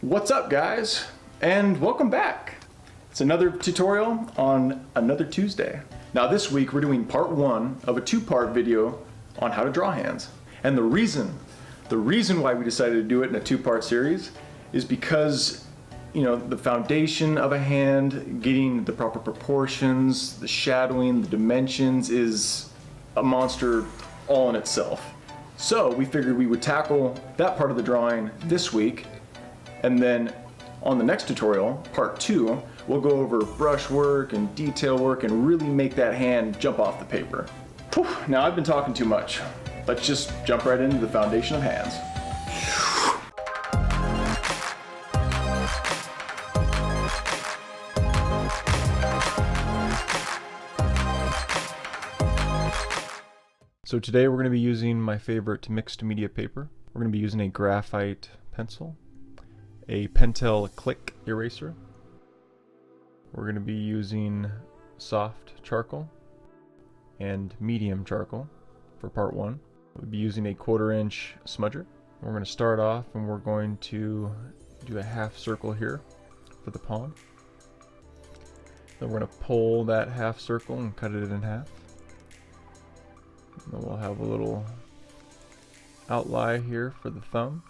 What's up, guys, and welcome back. It's another tutorial on another Tuesday. Now this week we're doing part one of a two-part video on how to draw hands. And the reason why we decided to do it in a two-part series is because, you know, the foundation of a hand, getting the proper proportions, the shadowing, the dimensions is a monster all in itself. So we figured we would tackle that part of the drawing this week, and then on the next tutorial, part two, we'll go over brush work and detail work and really make that hand jump off the paper. Whew, now I've been talking too much. Let's just jump right into the foundation of hands. So today we're going to be using my favorite mixed media paper. We're going to be using a graphite pencil, a Pentel Click eraser. We're going to be using soft charcoal and medium charcoal for part one. We'll be using a 1/4 inch smudger. We're going to start off and we're going to do a half circle here for the palm. Then we're going to pull that half circle and cut it in half. And then we'll have a little outline here for the thumb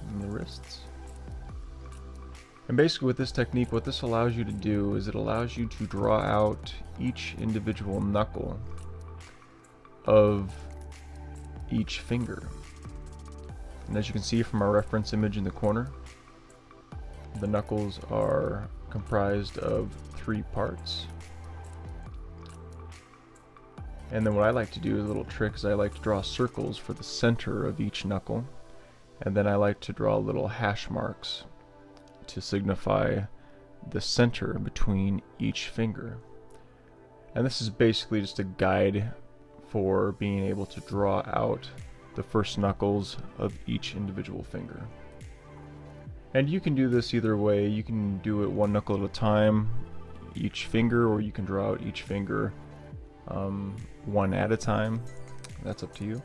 and the wrists. And basically with this technique, what this allows you to do is it allows you to draw out each individual knuckle of each finger. And as you can see from our reference image in the corner, the knuckles are comprised of 3 parts. And then what I like to do, a little trick, is I like to draw circles for the center of each knuckle, and then I like to draw little hash marks to signify the center between each finger. And this is basically just a guide for being able to draw out the first knuckles of each individual finger. And you can do this either way. You can do it one knuckle at a time, each finger, or you can draw out each finger one at a time. That's up to you.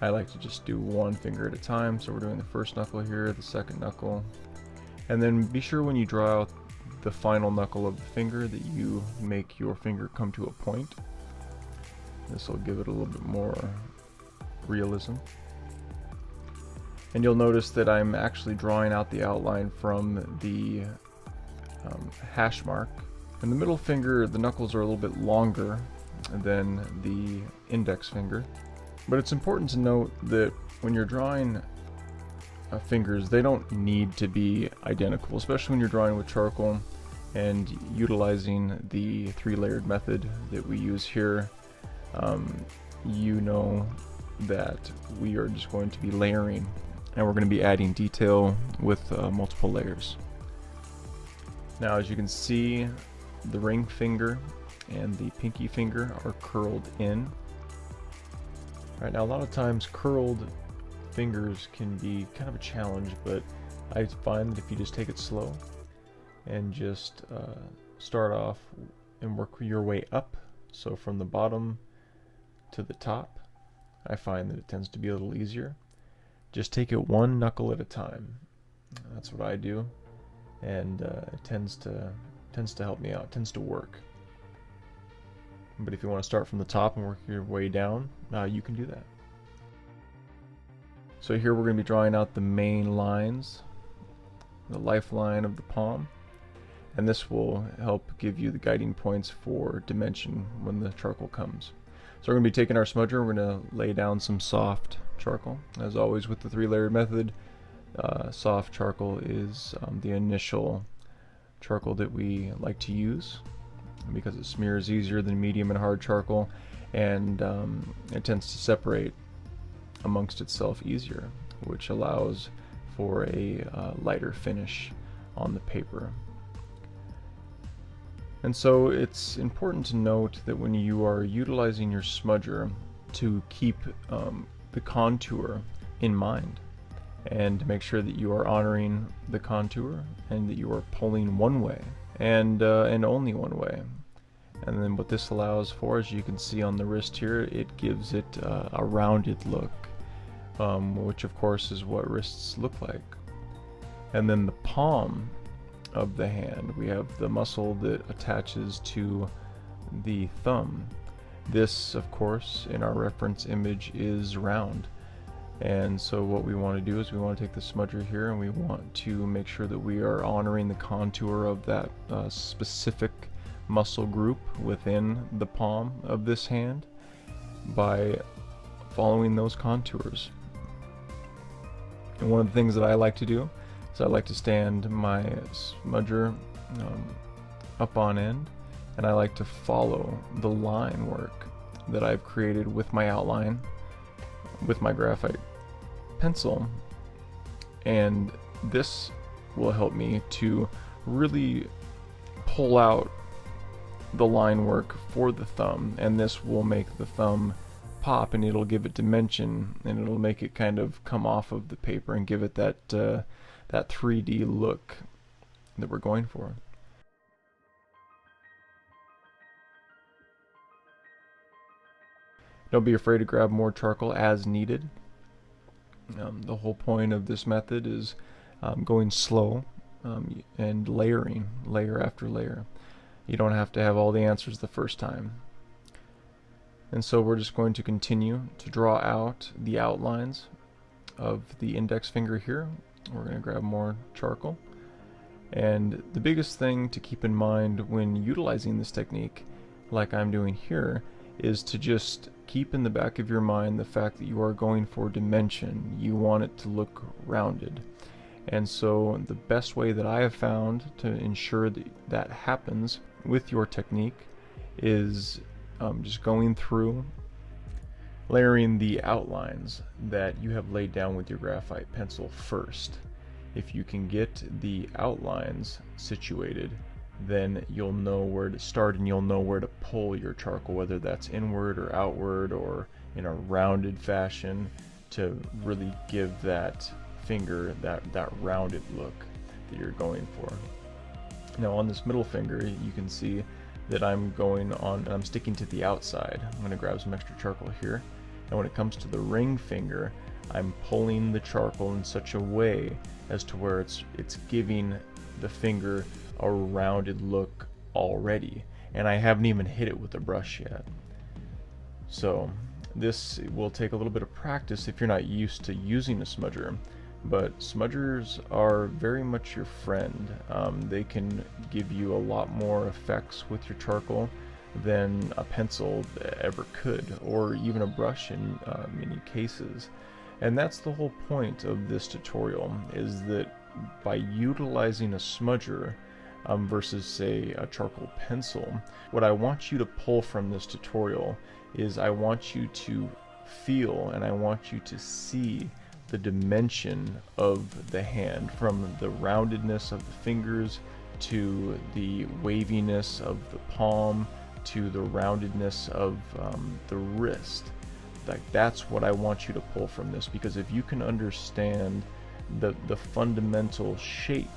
I like to just do one finger at a time, so we're doing the first knuckle here, the second knuckle, and then be sure when you draw out the final knuckle of the finger that you make your finger come to a point. This will give it a little bit more realism. And you'll notice that I'm actually drawing out the outline from the hash mark. In the middle finger, the knuckles are a little bit longer than the index finger. But it's important to note that when you're drawing fingers, they don't need to be identical, especially when you're drawing with charcoal and utilizing the 3-layered method that we use here. You know that we are just going to be layering, and we're going to be adding detail with multiple layers. Now, as you can see, the ring finger and the pinky finger are curled in. Right now, a lot of times curled fingers can be kind of a challenge, but I find that if you just take it slow and just start off and work your way up, so from the bottom to the top, I find that it tends to be a little easier. Just take it one knuckle at a time. That's what I do, and it tends to help me out, tends to work. But if you want to start from the top and work your way down, you can do that. So here we're going to be drawing out the main lines, the lifeline of the palm, and this will help give you the guiding points for dimension when the charcoal comes. So we're going to be taking our smudger, we're going to lay down some soft charcoal. As always with the 3-layered method, soft charcoal is the initial charcoal that we like to use because it smears easier than medium and hard charcoal, and it tends to separate amongst itself easier, which allows for a lighter finish on the paper. And so it's important to note that when you are utilizing your smudger to keep the contour in mind, and to make sure that you are honoring the contour and that you are pulling one way and only one way. And then what this allows for, as you can see on the wrist here, it gives it a rounded look, which of course is what wrists look like. And then the palm of the hand, we have the muscle that attaches to the thumb. This, of course, in our reference image is round. And so what we want to do is we want to take the smudger here and we want to make sure that we are honoring the contour of that specific muscle group within the palm of this hand by following those contours. And one of the things that I like to do is I like to stand my smudger up on end, and I like to follow the line work that I've created with my outline with my graphite pencil, and this will help me to really pull out the line work for the thumb, and this will make the thumb pop, and it'll give it dimension, and it'll make it kind of come off of the paper and give it that 3D look that we're going for. Don't be afraid to grab more charcoal as needed. The whole point of this method is going slow and layering, layer after layer. You don't have to have all the answers the first time. And so we're just going to continue to draw out the outlines of the index finger here. We're going to grab more charcoal. And the biggest thing to keep in mind when utilizing this technique, like I'm doing here, is to just keep in the back of your mind the fact that you are going for dimension. You want it to look rounded. And so the best way that I have found to ensure that that happens with your technique is just going through, layering the outlines that you have laid down with your graphite pencil first. If you can get the outlines situated, then you'll know where to start and you'll know where to pull your charcoal, whether that's inward or outward or in a rounded fashion, to really give that finger that rounded look that you're going for. Now on this middle finger, you can see that I'm sticking to the outside. I'm going to grab some extra charcoal here, and when it comes to the ring finger, I'm pulling the charcoal in such a way as to where it's giving the finger a rounded look already, and I haven't even hit it with a brush yet. So this will take a little bit of practice if you're not used to using a smudger, but smudgers are very much your friend. They can give you a lot more effects with your charcoal than a pencil ever could, or even a brush in many cases. And that's the whole point of this tutorial, is that by utilizing a smudger versus, say, a charcoal pencil, what I want you to pull from this tutorial is I want you to feel and I want you to see the dimension of the hand, from the roundedness of the fingers to the waviness of the palm to the roundedness of the wrist. Like, that's what I want you to pull from this, because if you can understand the fundamental shape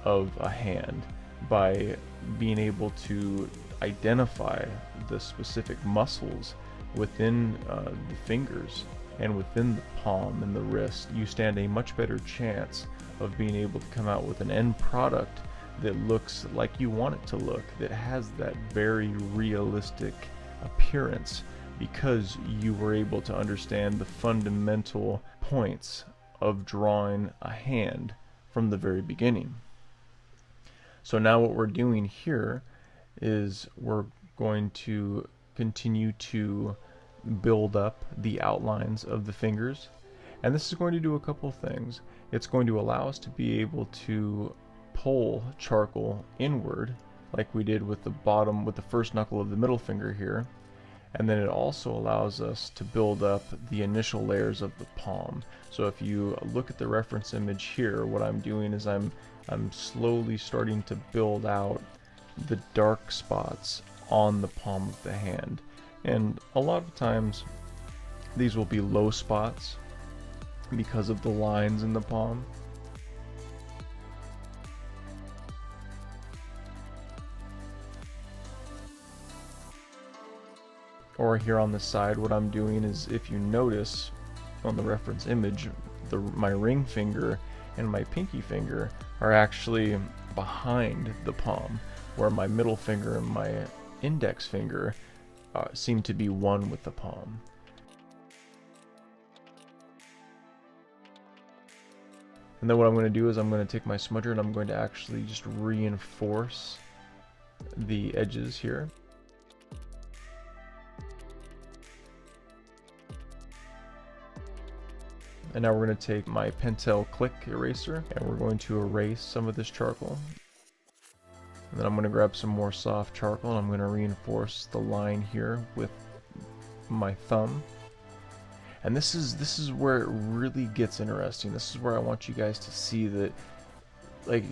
of a hand by being able to identify the specific muscles within the fingers and within the palm and the wrist, you stand a much better chance of being able to come out with an end product that looks like you want it to look, that has that very realistic appearance, because you were able to understand the fundamental points of drawing a hand from the very beginning. So now what we're doing here is we're going to continue to build up the outlines of the fingers, and this is going to do a couple things. It's going to allow us to be able to pull charcoal inward like we did with the first knuckle of the middle finger here, and then it also allows us to build up the initial layers of the palm. So if you look at the reference image here, what I'm doing is I'm slowly starting to build out the dark spots on the palm of the hand, and a lot of times these will be low spots because of the lines in the palm. Or here on the side, what I'm doing is, if you notice on the reference image, my ring finger and my pinky finger are actually behind the palm, where my middle finger and my index finger seem to be one with the palm. And then what I'm going to do is I'm going to take my smudger and I'm going to actually just reinforce the edges here. And now we're going to take my Pentel Click eraser and we're going to erase some of this charcoal. And then I'm going to grab some more soft charcoal and I'm going to reinforce the line here with my thumb. And this is where it really gets interesting. This is where I want you guys to see that, like,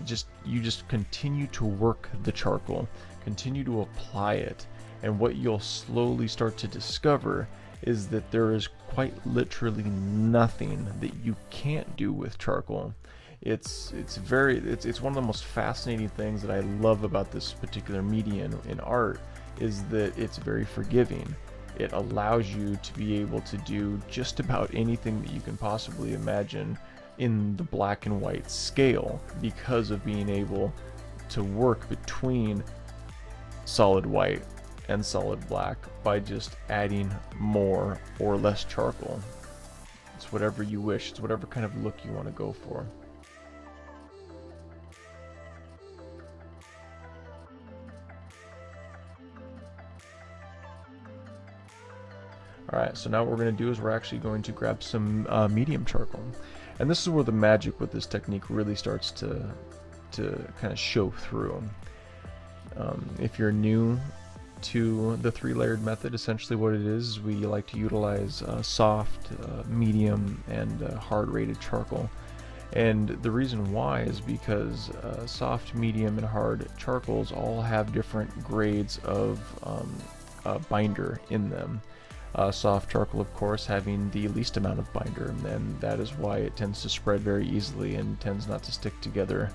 you just continue to work the charcoal, continue to apply it, and what you'll slowly start to discover is that there is quite literally nothing that you can't do with charcoal. It's one of the most fascinating things that I love about this particular medium in art, is that it's very forgiving. It allows you to be able to do just about anything that you can possibly imagine in the black and white scale, because of being able to work between solid white and solid black by just adding more or less charcoal. It's whatever you wish. It's whatever kind of look you want to go for. Alright, so now what we're going to do is we're actually going to grab some medium charcoal. And this is where the magic with this technique really starts to kind of show through. If you're new to the 3-layered method, essentially what it is we like to utilize soft, medium, and hard rated charcoal. And the reason why is because soft, medium, and hard charcoals all have different grades of binder in them. Soft charcoal, of course, having the least amount of binder, and that is why it tends to spread very easily and tends not to stick together.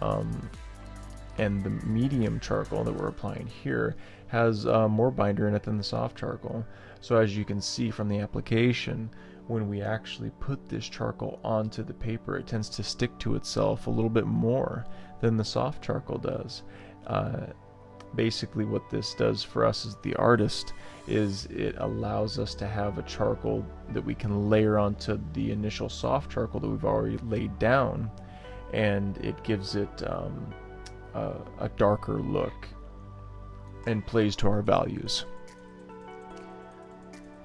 And the medium charcoal that we're applying here has more binder in it than the soft charcoal. So as you can see from the application, when we actually put this charcoal onto the paper, it tends to stick to itself a little bit more than the soft charcoal does. Basically what this does for us as the artist is it allows us to have a charcoal that we can layer onto the initial soft charcoal that we've already laid down, and it gives it a darker look and plays to our values.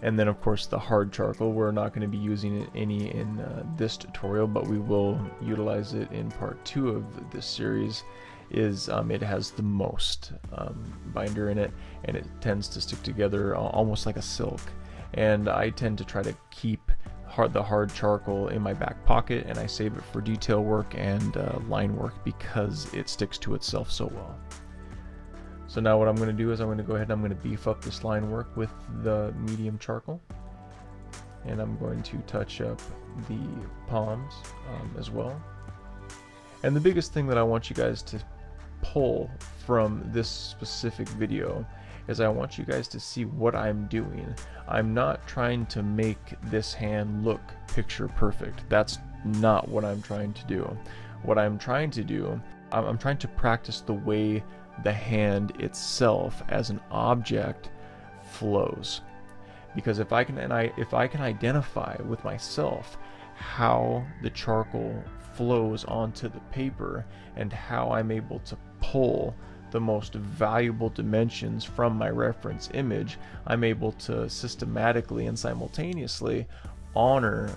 And then of course the hard charcoal, we're not going to be using any in this tutorial, but we will utilize it in part 2 of this series. It has the most binder in it, and it tends to stick together almost like a silk. And I tend to try to keep the hard charcoal in my back pocket, and I save it for detail work and line work because it sticks to itself so well. So now what I'm going to do is I'm going to go ahead and I'm going to beef up this line work with the medium charcoal, and I'm going to touch up the palms as well. And the biggest thing that I want you guys to pull from this specific video is I want you guys to see what I'm doing. I'm not trying to make this hand look picture perfect. That's not what I'm trying to do. What I'm trying to do, I'm trying to practice the way the hand itself as an object flows. Because if I can identify with myself how the charcoal flows onto the paper and how I'm able to pull the most valuable dimensions from my reference image, I'm able to systematically and simultaneously honor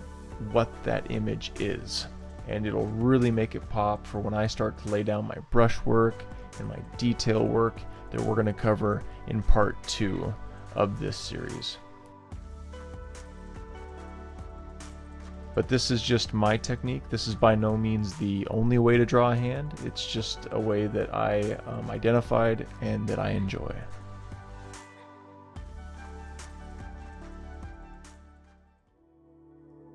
what that image is. And it'll really make it pop for when I start to lay down my brush work and my detail work that we're going to cover in part 2 of this series. But this is just my technique. This is by no means the only way to draw a hand. It's just a way that I identified and that I enjoy.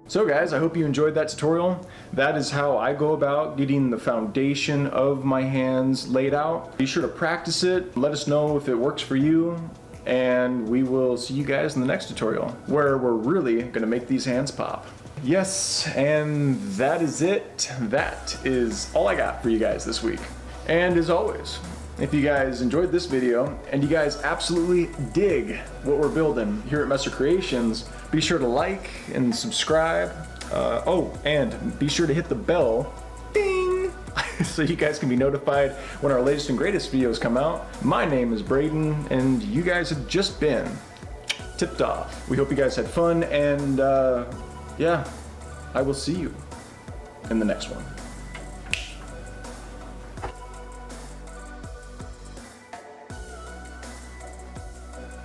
So guys, I hope you enjoyed that tutorial. That is how I go about getting the foundation of my hands laid out. Be sure to practice it. Let us know if it works for you. And we will see you guys in the next tutorial, where we're really gonna make these hands pop. Yes, and that is it. That is all I got for you guys this week. And as always, if you guys enjoyed this video and you guys absolutely dig what we're building here at Messer Creations, be sure to like and subscribe. And be sure to hit the bell, ding, so you guys can be notified when our latest and greatest videos come out. My name is Braden, and you guys have just been tipped off. We hope you guys had fun, and yeah, I will see you in the next one.